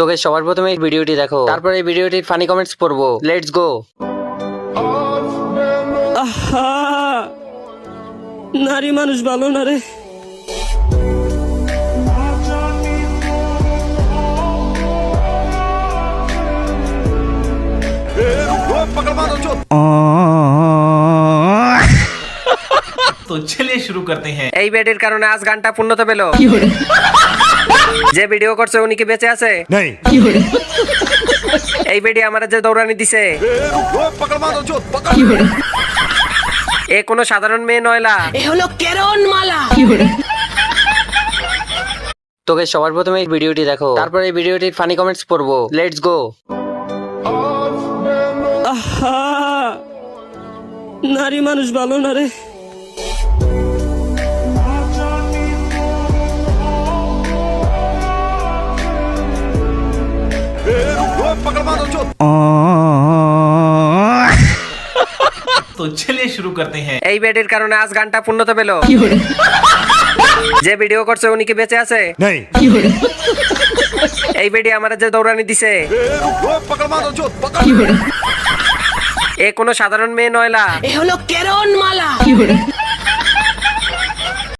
তোকে সবার প্রথমে এই ভিডিওটি দেখো, তারপর এই ভিডিওটির ফানি কমেন্টস পড়বো। Let's go. আহা, নারী মানুষ ভালো না রে। तो चलिए शुरू करते हैं। এই বেডির কারণে আজ গানটা পূর্ণতা পেল। যে ভিডিও করছে উনি কি বেঁচে আছে? এই বেডি আমার যে দৌড়ানি দিছে, এ কোনো সাধারণ মেয়ে নয়লা, এ হলো কেরন মালা। তোকে সবার প্রথমে এই ভিডিওটি দেখো, তারপর এই ভিডিওটির ফানি কমেন্টস পড়বো। Let's go. আহা, নারী মানুষ ভালো না রে। तो चलिए शुरू करते हैं। এই বেডির কারণে আজ গানটা পূর্ণতা পেল। যে ভিডিও করছে উনি কি বেঁচে আছে? এই বেডি আমার যে দৌড়ানি দিছে, এ কোনো সাধারণ মেয়ে নয়লা, এ হলো কেরন মালা।